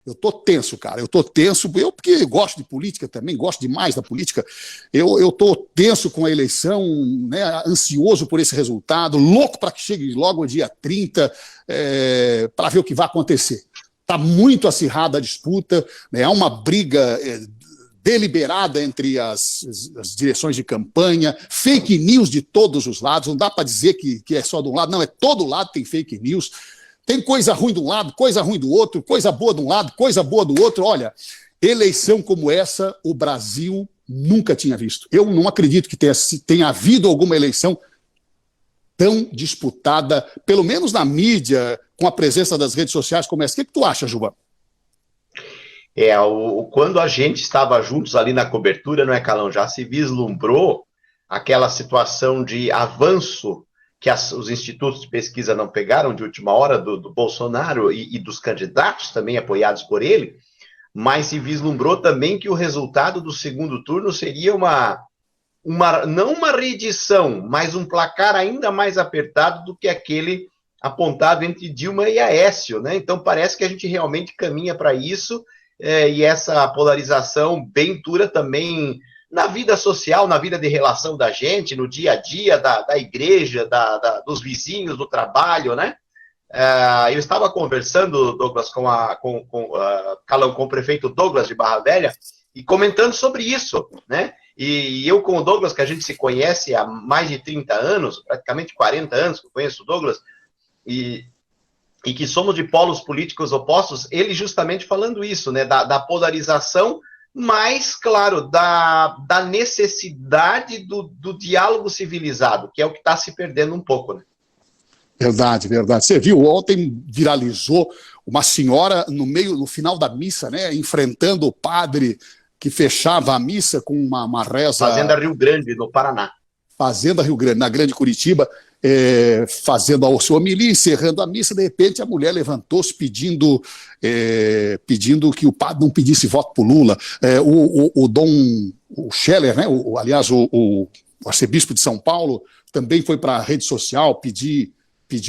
Eu tô tenso, cara. Eu tô tenso. Eu, porque gosto de política também, gosto demais da política. Eu tô tenso com a eleição, né, ansioso por esse resultado, louco para que chegue logo o dia 30, para ver o que vai acontecer. Está muito acirrada a disputa, né, há uma briga deliberada entre as direções de campanha, fake news de todos os lados. Não dá para dizer que é só de um lado, não, é todo lado tem fake news. Tem coisa ruim de um lado, coisa ruim do outro, coisa boa de um lado, coisa boa do outro. Olha, eleição como essa, o Brasil nunca tinha visto. Eu não acredito que tenha havido alguma eleição tão disputada, pelo menos na mídia, com a presença das redes sociais como essa. O que tu acha, Juba? Quando a gente estava juntos ali na cobertura, não é, Calão? Já se vislumbrou aquela situação de avanço que os institutos de pesquisa não pegaram de última hora do Bolsonaro e dos candidatos também apoiados por ele, mas se vislumbrou também que o resultado do segundo turno seria não uma reedição, mas um placar ainda mais apertado do que aquele apontado entre Dilma e Aécio, né? Então parece que a gente realmente caminha para isso, e essa polarização bem dura também na vida social, na vida de relação da gente, no dia a dia, da igreja, dos vizinhos, do trabalho, né? Eu estava conversando, Douglas, Calão, com o prefeito Douglas de Barra Velha, e comentando sobre isso, né? E eu com o Douglas, que a gente se conhece há mais de 30 anos, praticamente 40 anos que eu conheço o Douglas, e que somos de polos políticos opostos, ele justamente falando isso, né? Da polarização, mas, claro, da necessidade do diálogo civilizado, que é o que está se perdendo um pouco, né? Verdade, verdade. Você viu, ontem viralizou uma senhora no final da missa, né, enfrentando o padre que fechava a missa com uma reza... Fazenda Rio Grande, no Paraná. Fazenda Rio Grande, na Grande Curitiba, fazendo a sua homilia, encerrando a missa. De repente a mulher levantou-se pedindo que o padre não pedisse voto para o Lula. O Scheller, né, aliás, o arcebispo de São Paulo, também foi para a rede social pedir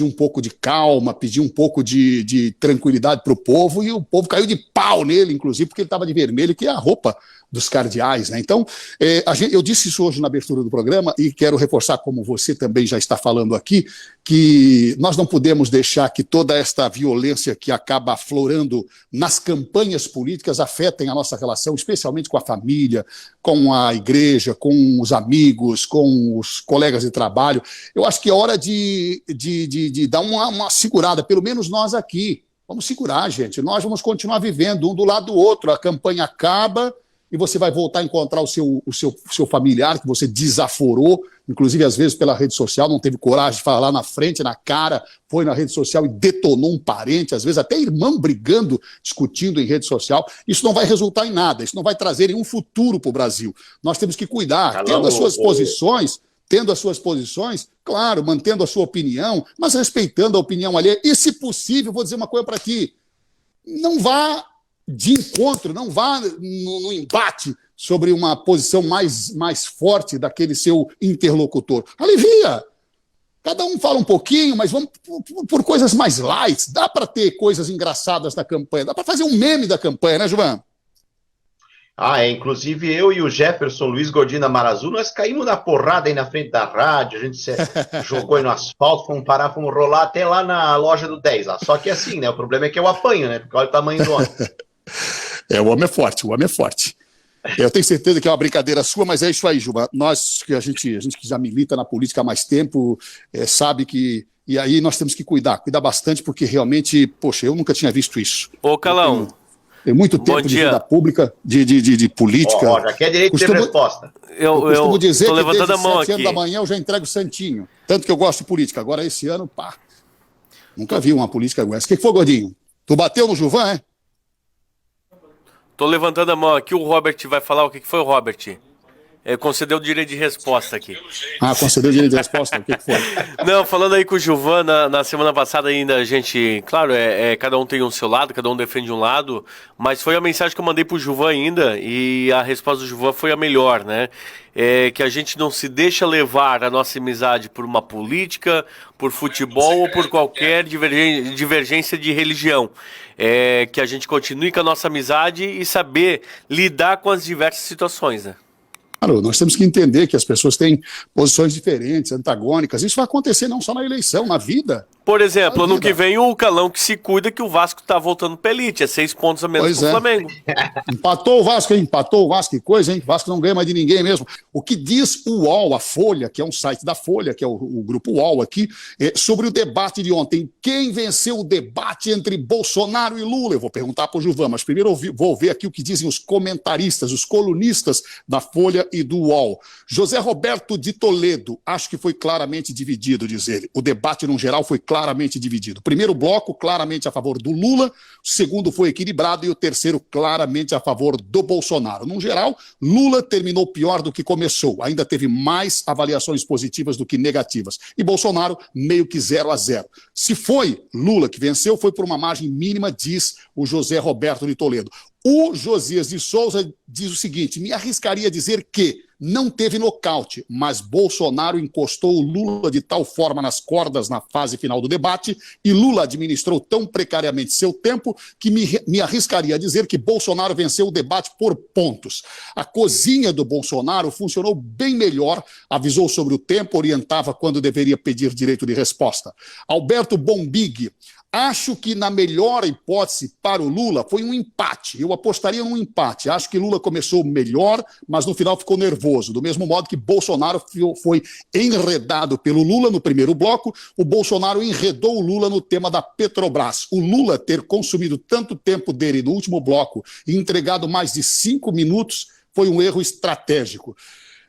um pouco de calma, pedir um pouco de tranquilidade para o povo, e o povo caiu de pau nele, inclusive, porque ele estava de vermelho, que é a roupa dos cardeais, né? Então, eu disse isso hoje na abertura do programa, e quero reforçar, como você também já está falando aqui, que nós não podemos deixar que toda esta violência que acaba aflorando nas campanhas políticas afetem a nossa relação, especialmente com a família, com a igreja, com os amigos, com os colegas de trabalho. Eu acho que é hora de dar uma segurada, pelo menos nós aqui. Vamos segurar, gente. Nós vamos continuar vivendo um do lado do outro. A campanha acaba e você vai voltar a encontrar o seu familiar que você desaforou, inclusive às vezes pela rede social, não teve coragem de falar na frente, na cara, foi na rede social e detonou um parente, às vezes até irmão brigando, discutindo em rede social. Isso não vai resultar em nada, isso não vai trazer nenhum futuro para o Brasil. Nós temos que cuidar, tendo as suas posições, claro, mantendo a sua opinião, mas respeitando a opinião alheia. E, se possível, vou dizer uma coisa para ti, não vá de encontro, não vá no embate sobre uma posição mais forte daquele seu interlocutor. Alivia! Cada um fala um pouquinho, mas vamos por coisas mais light. Dá para ter coisas engraçadas na campanha, dá para fazer um meme da campanha, né, Gilvan? Inclusive eu e o Jefferson Luiz Godina Marazu, nós caímos na porrada aí na frente da rádio, a gente se jogou aí no asfalto, fomos rolar até lá na loja do 10 lá. Só que assim, né, o problema é que eu apanho, né, porque olha o tamanho do homem. O homem é forte, o homem é forte. Eu tenho certeza que é uma brincadeira sua, mas é isso aí, Juba. A gente que já milita na política há mais tempo, sabe que... E aí nós temos que cuidar bastante, porque realmente, poxa, eu nunca tinha visto isso. Ô, Calão... Tem muito tempo de vida pública, de política. Já quer direito de ter resposta. Eu costumo dizer que levantando desde a mão 7 anos da manhã eu já entrego santinho. Tanto que eu gosto de política. Agora, esse ano, pá, nunca vi uma política igual essa. O que foi, Godinho? Tu bateu no Gilvan, é? Tô levantando a mão aqui, o Robert vai falar. O que foi o Robert? Concedeu o direito de resposta aqui. Concedeu o direito de resposta? O que foi? Não, falando aí com o Gilvan, na semana passada ainda a gente, claro, cada um tem um seu lado, cada um defende um lado, mas foi a mensagem que eu mandei pro Gilvan ainda, e a resposta do Gilvan foi a melhor, né? Que a gente não se deixa levar a nossa amizade por uma política, por futebol ou por qualquer divergência de religião. Que a gente continue com a nossa amizade e saber lidar com as diversas situações, né? Claro, nós temos que entender que as pessoas têm posições diferentes, antagônicas. Isso vai acontecer não só na eleição, na vida. Por exemplo, ano que vem o Calão que se cuida que o Vasco tá voltando pra elite. É 6 pontos a menos que o Flamengo. Empatou o Vasco, hein? Empatou o Vasco, que coisa, hein? O Vasco não ganha mais de ninguém mesmo. O que diz o UOL, a Folha, que é um site da Folha, que é o grupo UOL aqui, sobre o debate de ontem. Quem venceu o debate entre Bolsonaro e Lula? Eu vou perguntar para o Gilvan, mas primeiro vou ver aqui o que dizem os comentaristas, os colunistas da Folha e do UOL. José Roberto de Toledo, acho que foi claramente dividido, diz ele. O debate, no geral, foi claramente dividido. O primeiro bloco, claramente a favor do Lula, o segundo foi equilibrado e o terceiro, claramente a favor do Bolsonaro. No geral, Lula terminou pior do que começou. Ainda teve mais avaliações positivas do que negativas. E Bolsonaro, meio que 0-0. Se foi Lula que venceu, foi por uma margem mínima, diz o José Roberto de Toledo. O Josias de Souza diz o seguinte: me arriscaria a dizer que não teve nocaute, mas Bolsonaro encostou o Lula de tal forma nas cordas na fase final do debate e Lula administrou tão precariamente seu tempo que me arriscaria a dizer que Bolsonaro venceu o debate por pontos. A cozinha do Bolsonaro funcionou bem melhor, avisou sobre o tempo, orientava quando deveria pedir direito de resposta. Alberto Bombig: acho que, na melhor hipótese para o Lula, foi um empate. Eu apostaria num empate. Acho que Lula começou melhor, mas no final ficou nervoso. Do mesmo modo que Bolsonaro foi enredado pelo Lula no primeiro bloco, o Bolsonaro enredou o Lula no tema da Petrobras. O Lula ter consumido tanto tempo dele no último bloco e entregado mais de 5 minutos foi um erro estratégico.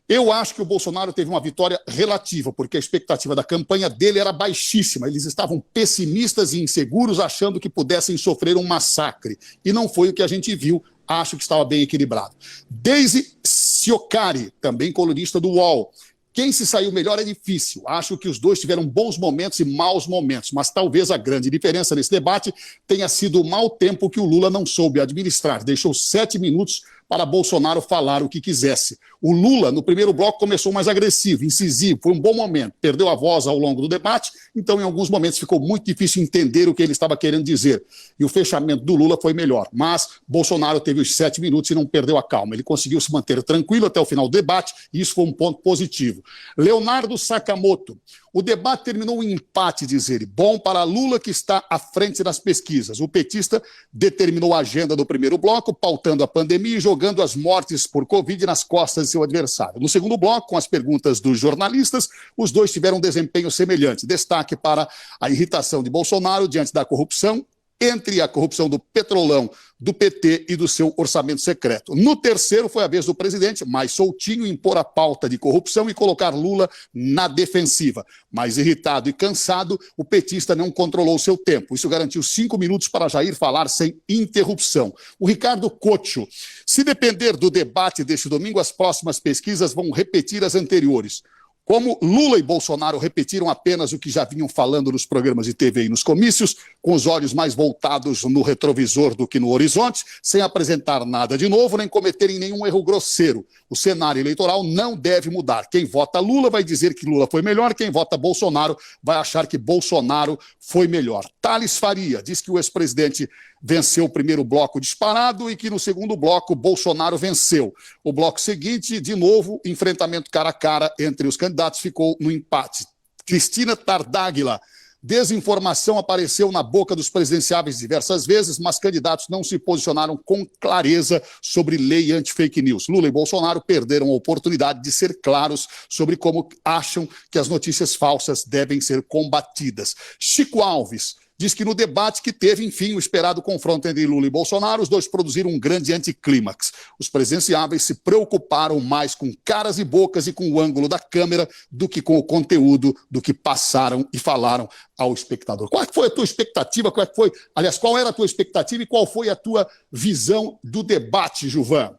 Eu acho que o Bolsonaro teve uma vitória relativa, porque a expectativa da campanha dele era baixíssima. Eles estavam pessimistas e inseguros, achando que pudessem sofrer um massacre. E não foi o que a gente viu. Acho que estava bem equilibrado. Daisy Siocari, também colunista do UOL. Quem se saiu melhor é difícil. Acho que os dois tiveram bons momentos e maus momentos, mas talvez a grande diferença nesse debate tenha sido o mau tempo que o Lula não soube administrar. Deixou 7 minutos para Bolsonaro falar o que quisesse. O Lula, no primeiro bloco, começou mais agressivo, incisivo, foi um bom momento. Perdeu a voz ao longo do debate, então em alguns momentos ficou muito difícil entender o que ele estava querendo dizer. E o fechamento do Lula foi melhor. Mas Bolsonaro teve os 7 minutos e não perdeu a calma. Ele conseguiu se manter tranquilo até o final do debate, e isso foi um ponto positivo. Leonardo Sakamoto: o debate terminou em empate, diz ele. Bom para Lula, que está à frente das pesquisas. O petista determinou a agenda do primeiro bloco, pautando a pandemia e jogando as mortes por Covid nas costas de seu adversário. No segundo bloco, com as perguntas dos jornalistas, os dois tiveram um desempenho semelhante. Destaque para a irritação de Bolsonaro diante da corrupção, entre a corrupção do Petrolão, do PT e do seu orçamento secreto. No terceiro, foi a vez do presidente, mais soltinho, impor a pauta de corrupção e colocar Lula na defensiva. Mais irritado e cansado, o petista não controlou seu tempo. Isso garantiu 5 minutos para Jair falar sem interrupção. O Ricardo Cocho: se depender do debate deste domingo, as próximas pesquisas vão repetir as anteriores. Como Lula e Bolsonaro repetiram apenas o que já vinham falando nos programas de TV e nos comícios, com os olhos mais voltados no retrovisor do que no horizonte, sem apresentar nada de novo, nem cometerem nenhum erro grosseiro. O cenário eleitoral não deve mudar. Quem vota Lula vai dizer que Lula foi melhor, quem vota Bolsonaro vai achar que Bolsonaro foi melhor. Thales Faria diz que o ex-presidente venceu o primeiro bloco disparado e que no segundo bloco Bolsonaro venceu. O bloco seguinte, de novo, enfrentamento cara a cara entre os candidatos, ficou no empate. Cristina Tardáguila: desinformação apareceu na boca dos presidenciáveis diversas vezes, mas candidatos não se posicionaram com clareza sobre lei anti-fake news. Lula e Bolsonaro perderam a oportunidade de ser claros sobre como acham que as notícias falsas devem ser combatidas. Chico Alves diz que no debate que teve, enfim, o esperado confronto entre Lula e Bolsonaro, os dois produziram um grande anticlímax. Os presidenciáveis se preocuparam mais com caras e bocas e com o ângulo da câmera do que com o conteúdo do que passaram e falaram ao espectador. Qual foi a tua expectativa? Qual era a tua expectativa e qual foi a tua visão do debate, Gilvan?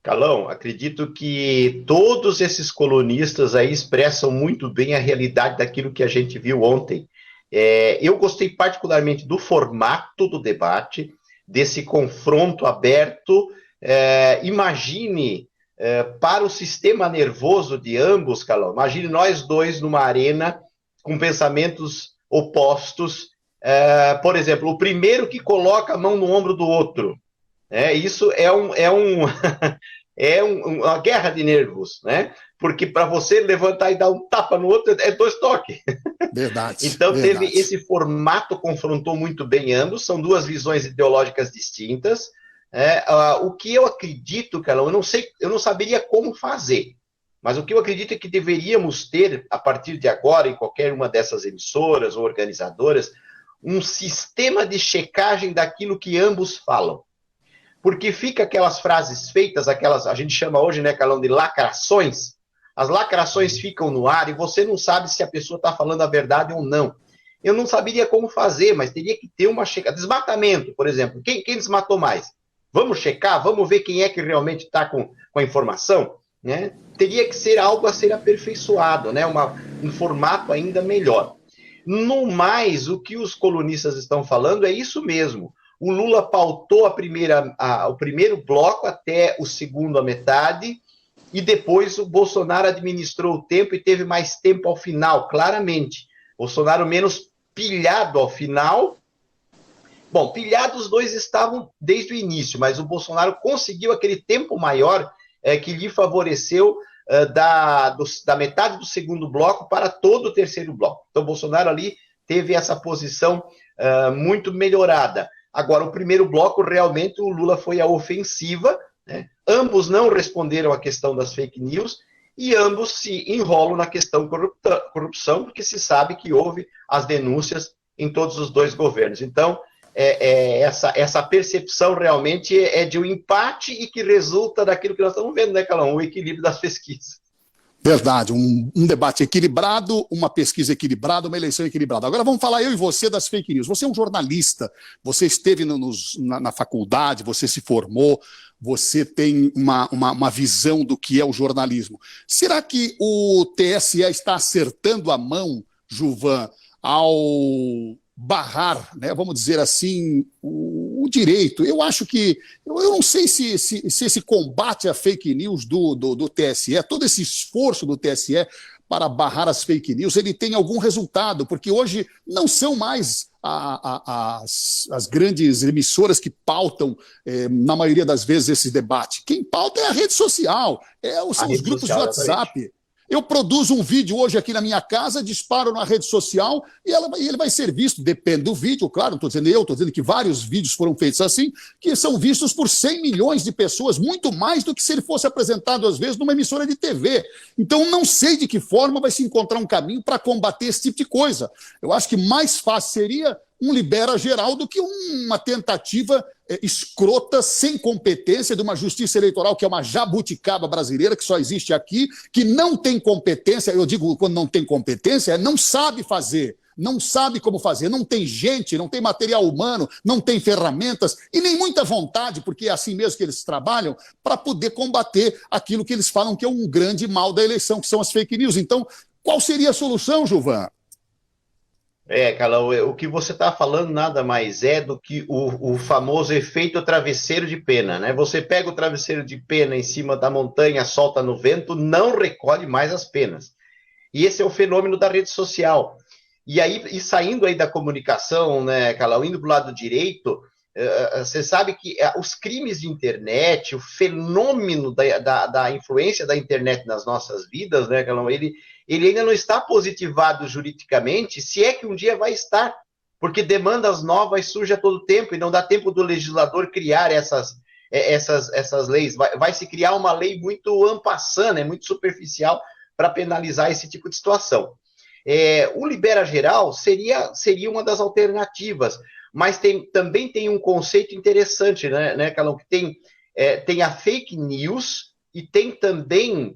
Calão, acredito que todos esses colunistas aí expressam muito bem a realidade daquilo que a gente viu ontem. Eu gostei particularmente do formato do debate, desse confronto aberto. Imagine para o sistema nervoso de ambos, Calão, imagine nós dois numa arena com pensamentos opostos. Por exemplo, o primeiro que coloca a mão no ombro do outro. Isso é uma guerra de nervos, né? Porque para você levantar e dar um tapa no outro é 2 toques. Verdade. Então verdade. teve esse formato, confrontou muito bem ambos, são 2 visões ideológicas distintas. O que eu acredito, Calão, eu não saberia como fazer, mas o que eu acredito é que deveríamos ter, a partir de agora, em qualquer uma dessas emissoras ou organizadoras, um sistema de checagem daquilo que ambos falam. Porque fica aquelas frases feitas, a gente chama hoje, né, Calão, de lacrações. As lacrações ficam no ar e você não sabe se a pessoa está falando a verdade ou não. Eu não saberia como fazer, mas teria que ter uma checagem. Desmatamento, por exemplo. Quem desmatou mais? Vamos checar, vamos ver quem é que realmente está com a informação, né? Teria que ser algo a ser aperfeiçoado, né? Um formato ainda melhor. No mais, o que os colunistas estão falando é isso mesmo. O Lula pautou o primeiro bloco até o segundo, a metade, e depois o Bolsonaro administrou o tempo e teve mais tempo ao final, claramente. Bolsonaro menos pilhado ao final. Bom, pilhados os dois estavam desde o início, mas o Bolsonaro conseguiu aquele tempo maior que lhe favoreceu da metade do segundo bloco para todo o terceiro bloco. Então, o Bolsonaro ali teve essa posição muito melhorada. Agora, o primeiro bloco, realmente, o Lula foi à ofensiva, né? Ambos não responderam à questão das fake news e ambos se enrolam na questão corrupção, porque se sabe que houve as denúncias em todos os 2 governos. Então, essa percepção realmente é de um empate e que resulta daquilo que nós estamos vendo, né, Calão? O equilíbrio das pesquisas. Verdade, um debate equilibrado, uma pesquisa equilibrada, uma eleição equilibrada. Agora vamos falar eu e você das fake news. Você é um jornalista, você esteve na faculdade, você se formou, você tem uma visão do que é o jornalismo. Será que o TSE está acertando a mão, Gilvan, ao barrar, né, vamos dizer assim, o direito? Eu acho que, eu não sei se esse combate à fake news do TSE, todo esse esforço do TSE para barrar as fake news, ele tem algum resultado, porque hoje não são mais as grandes emissoras que pautam, na maioria das vezes, esse debate. Quem pauta é a rede social, são os grupos de WhatsApp. Eu produzo um vídeo hoje aqui na minha casa, disparo na rede social e ele vai ser visto, depende do vídeo, claro, não estou dizendo estou dizendo que vários vídeos foram feitos assim, que são vistos por 100 milhões de pessoas, muito mais do que se ele fosse apresentado, às vezes, numa emissora de TV. Então, não sei de que forma vai se encontrar um caminho para combater esse tipo de coisa. Eu acho que mais fácil seria um libera geral do que uma tentativa escrota, sem competência, de uma justiça eleitoral que é uma jabuticaba brasileira, que só existe aqui, que não tem competência. Eu digo, quando não tem competência, não sabe fazer, não sabe como fazer, não tem gente, não tem material humano, não tem ferramentas e nem muita vontade, porque é assim mesmo que eles trabalham, para poder combater aquilo que eles falam que é um grande mal da eleição, que são as fake news. Então, qual seria a solução, Gilvan? Calão, o que você está falando nada mais é do que o famoso efeito travesseiro de pena, né? Você pega o travesseiro de pena em cima da montanha, solta no vento, não recolhe mais as penas. E esse é o fenômeno da rede social. E saindo aí da comunicação, né, Calão, indo para o lado direito, você sabe que os crimes de internet, o fenômeno da influência da internet nas nossas vidas, né, Calão, ele ainda não está positivado juridicamente, se é que um dia vai estar, porque demandas novas surgem a todo tempo e não dá tempo do legislador criar essas leis. Vai se criar uma lei muito en passant, né, muito superficial para penalizar esse tipo de situação. O libera geral seria uma das alternativas, mas também tem um conceito interessante, né, Calão, que tem a fake news e tem também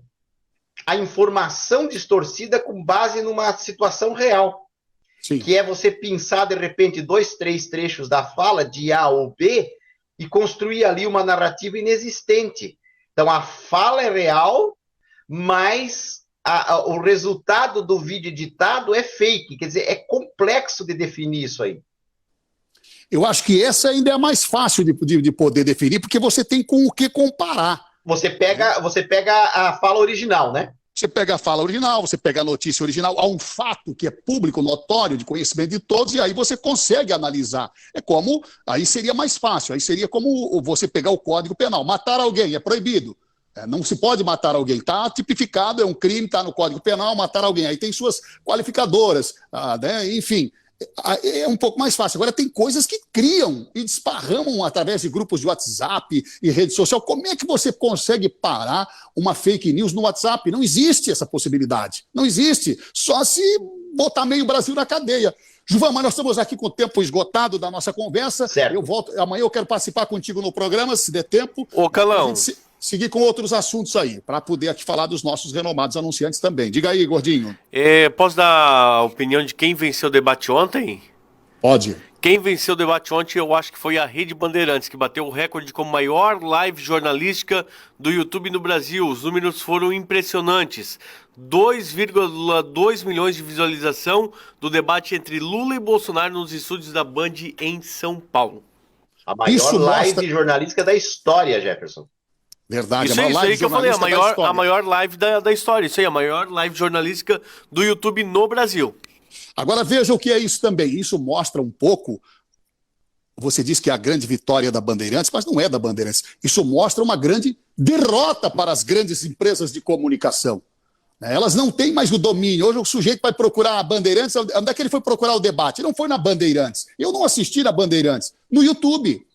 a informação distorcida com base numa situação real. Sim. Que é você pensar, de repente, 2, 3 trechos da fala de A ou B e construir ali uma narrativa inexistente. Então a fala é real, mas o resultado do vídeo editado é fake. Quer dizer, é complexo de definir isso aí. Eu acho que essa ainda é mais fácil de poder definir, porque você tem com o que comparar. Você pega a fala original, né? Você pega a fala original, você pega a notícia original, há um fato que é público, notório, de conhecimento de todos, e aí você consegue analisar. Aí seria mais fácil, aí seria como você pegar o Código Penal. Matar alguém é proibido. Não se pode matar alguém. Está tipificado, é um crime, está no Código Penal, matar alguém. Aí tem suas qualificadoras, né? Enfim. É um pouco mais fácil. Agora, tem coisas que criam e desparramam através de grupos de WhatsApp e rede social. Como é que você consegue parar uma fake news no WhatsApp? Não existe essa possibilidade. Não existe. Só se botar meio Brasil na cadeia. Juvan, mas nós estamos aqui com o tempo esgotado da nossa conversa. Certo. Eu volto. Amanhã eu quero participar contigo no programa, se der tempo. Ô, Calão. Seguir com outros assuntos aí, para poder aqui falar dos nossos renomados anunciantes também. Diga aí, gordinho. Posso dar a opinião de quem venceu o debate ontem? Pode. Quem venceu o debate ontem, eu acho que foi a Rede Bandeirantes, que bateu o recorde como maior live jornalística do YouTube no Brasil. Os números foram impressionantes. 2,2 milhões de visualização do debate entre Lula e Bolsonaro nos estúdios da Band em São Paulo. A maior live jornalística da história, Jefferson. Verdade, isso aí que eu falei, a maior live da história. Isso aí, a maior live jornalística do YouTube no Brasil. Agora veja o que é isso também. Isso mostra um pouco. Você diz que é a grande vitória da Bandeirantes, mas não é da Bandeirantes. Isso mostra uma grande derrota para as grandes empresas de comunicação. Elas não têm mais o domínio. Hoje o sujeito vai procurar a Bandeirantes. Onde é que ele foi procurar o debate? Ele não foi na Bandeirantes. Eu não assisti na Bandeirantes. No YouTube.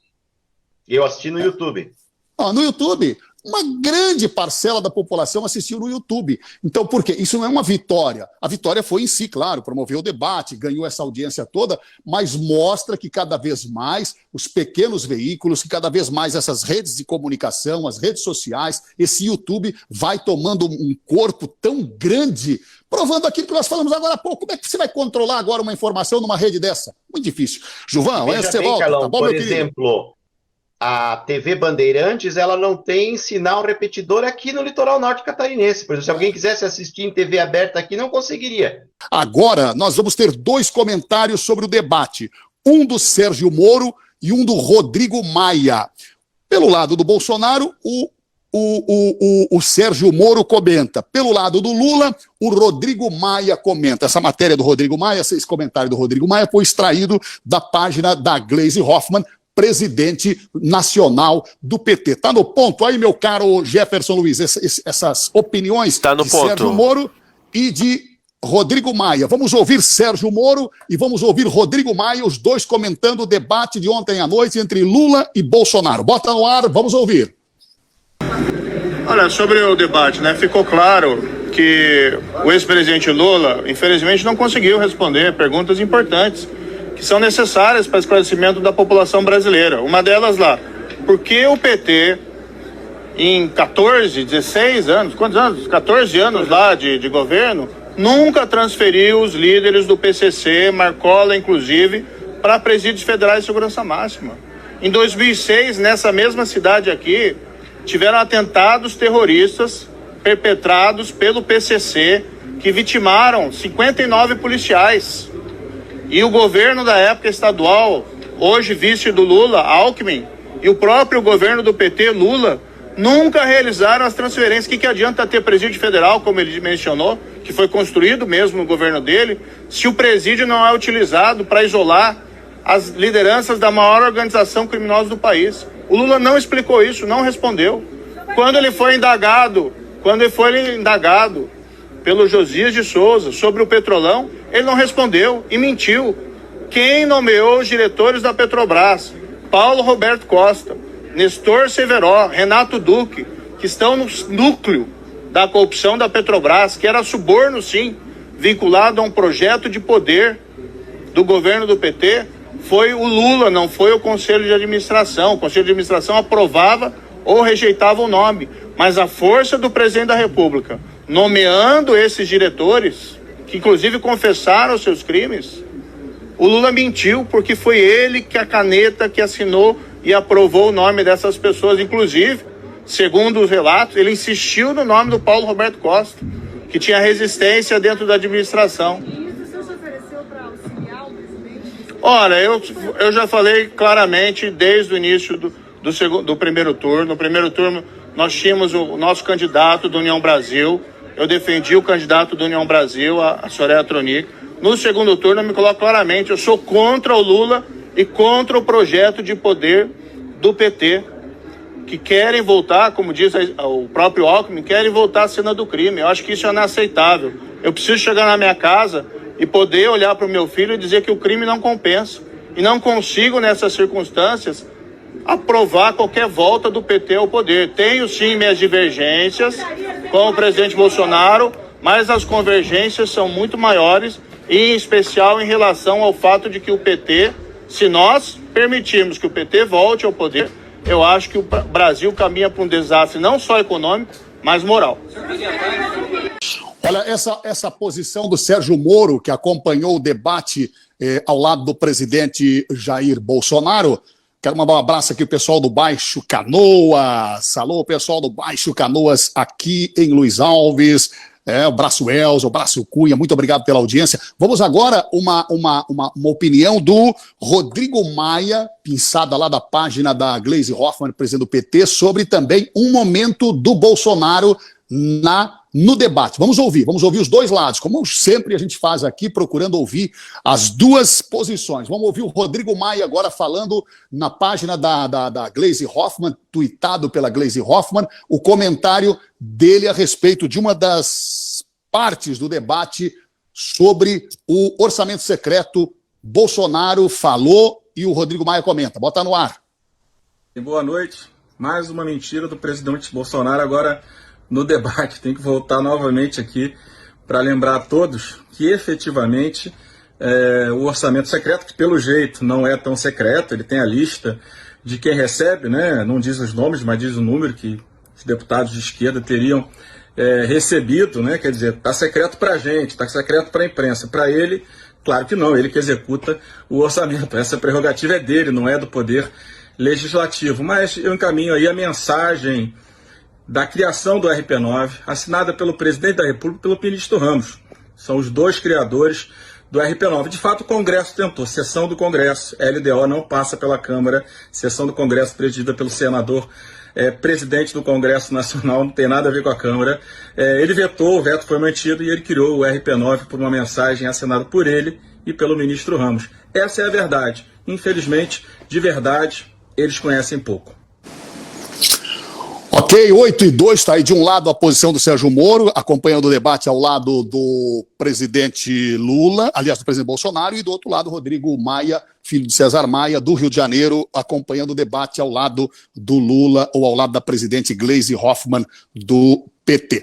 Eu assisti no YouTube. No YouTube, uma grande parcela da população assistiu no YouTube. Então, por quê? Isso não é uma vitória. A vitória foi em si, claro, promoveu o debate, ganhou essa audiência toda, mas mostra que cada vez mais os pequenos veículos, que cada vez mais essas redes de comunicação, as redes sociais, esse YouTube vai tomando um corpo tão grande, provando aquilo que nós falamos agora há pouco. Como é que você vai controlar agora uma informação numa rede dessa? Muito difícil. Juvan, amanhã você volta, Carlão, tá bom, por meu exemplo, a TV Bandeirantes, ela não tem sinal repetidor aqui no litoral norte catarinense. Por exemplo, se alguém quisesse assistir em TV aberta aqui, não conseguiria. Agora, nós vamos ter dois comentários sobre o debate. Um do Sérgio Moro e um do Rodrigo Maia. Pelo lado do Bolsonaro, o Sérgio Moro comenta. Pelo lado do Lula, o Rodrigo Maia comenta. Essa matéria do Rodrigo Maia, esse comentário do Rodrigo Maia foi extraído da página da Gleisi Hoffmann, presidente nacional do PT. Tá no ponto aí, meu caro Jefferson Luiz, essas opiniões de Sérgio Moro e de Rodrigo Maia. Vamos ouvir Sérgio Moro e vamos ouvir Rodrigo Maia, os dois comentando o debate de ontem à noite entre Lula e Bolsonaro. Bota no ar, vamos ouvir. Olha, sobre o debate, né, ficou claro que o ex-presidente Lula, infelizmente, não conseguiu responder perguntas importantes que são necessárias para o esclarecimento da população brasileira. Uma delas lá, por que o PT, em 14, 16 anos, quantos anos? 14 anos lá de governo, nunca transferiu os líderes do PCC, Marcola inclusive, para presídios federais de segurança máxima. Em 2006, nessa mesma cidade aqui, tiveram atentados terroristas perpetrados pelo PCC que vitimaram 59 policiais. E o governo da época estadual, hoje vice do Lula, Alckmin, e o próprio governo do PT, Lula, nunca realizaram as transferências. O que adianta ter presídio federal, como ele mencionou, que foi construído mesmo no governo dele, se o presídio não é utilizado para isolar as lideranças da maior organização criminosa do país? O Lula não explicou isso, não respondeu. Quando ele foi indagado pelo Josias de Souza sobre o Petrolão, ele não respondeu e mentiu. Quem nomeou os diretores da Petrobras? Paulo Roberto Costa, Nestor Severó, Renato Duque, que estão no núcleo da corrupção da Petrobras, que era suborno, sim, vinculado a um projeto de poder do governo do PT, foi o Lula, não foi o Conselho de Administração. O Conselho de Administração aprovava ou rejeitava o nome, mas a força do presidente da República, nomeando esses diretores, que inclusive confessaram os seus crimes, o Lula mentiu, porque foi ele que a caneta que assinou e aprovou o nome dessas pessoas. Inclusive, segundo os relatos, ele insistiu no nome do Paulo Roberto Costa, que tinha resistência dentro da administração. E isso o senhor se ofereceu para auxiliar o presidente? Olha, eu já falei claramente desde o início do primeiro turno. No primeiro turno, nós tínhamos o nosso candidato do União Brasil. Eu defendi o candidato do União Brasil, a Soraya Tronic. No segundo turno, eu me coloco claramente, eu sou contra o Lula e contra o projeto de poder do PT, que querem voltar, como diz o próprio Alckmin, querem voltar à cena do crime. Eu acho que isso é inaceitável. Eu preciso chegar na minha casa e poder olhar para o meu filho e dizer que o crime não compensa. E não consigo, nessas circunstâncias, aprovar qualquer volta do PT ao poder. Tenho, sim, minhas divergências com o presidente Bolsonaro, mas as convergências são muito maiores, e em especial em relação ao fato de que o PT, se nós permitirmos que o PT volte ao poder, eu acho que o Brasil caminha para um desastre não só econômico, mas moral. Olha, essa posição do Sérgio Moro, que acompanhou o debate ao lado do presidente Jair Bolsonaro. Quero mandar um abraço aqui ao pessoal do Baixo Canoas. Alô, pessoal do Baixo Canoas aqui em Luiz Alves. O braço Elza, o braço Cunha, muito obrigado pela audiência. Vamos agora uma opinião do Rodrigo Maia, pinçada lá da página da Gleisi Hoffmann, presidente do PT, sobre também um momento do Bolsonaro no debate. Vamos ouvir os dois lados, como sempre a gente faz aqui, procurando ouvir as duas posições. Vamos ouvir o Rodrigo Maia agora falando na página da Gleisi Hoffmann, tuitado pela Gleisi Hoffmann, o comentário dele a respeito de uma das partes do debate sobre o orçamento secreto. Bolsonaro falou e o Rodrigo Maia comenta. Bota no ar. Boa noite. Mais uma mentira do presidente Bolsonaro agora no debate. Tem que voltar novamente aqui para lembrar a todos que efetivamente o orçamento secreto, que pelo jeito não é tão secreto, ele tem a lista de quem recebe, né? Não diz os nomes, mas diz o número que os deputados de esquerda teriam recebido, né? Quer dizer, está secreto para a gente, está secreto para a imprensa. Para ele, claro que não, ele que executa o orçamento. Essa prerrogativa é dele, não é do Poder Legislativo. Mas eu encaminho aí a mensagem da criação do RP9, assinada pelo presidente da República e pelo ministro Ramos. São os dois criadores do RP9. De fato, o Congresso tentou, sessão do Congresso, LDO não passa pela Câmara, sessão do Congresso presidida pelo senador, presidente do Congresso Nacional, não tem nada a ver com a Câmara. Ele vetou, o veto foi mantido e ele criou o RP9 por uma mensagem assinada por ele e pelo ministro Ramos. Essa é a verdade. Infelizmente, de verdade, eles conhecem pouco. Ok, 8-2, está aí de um lado a posição do Sérgio Moro, acompanhando o debate ao lado do presidente Lula, aliás, do presidente Bolsonaro, e do outro lado, Rodrigo Maia, filho de César Maia, do Rio de Janeiro, acompanhando o debate ao lado do Lula ou ao lado da presidente Gleisi Hoffmann, do PT.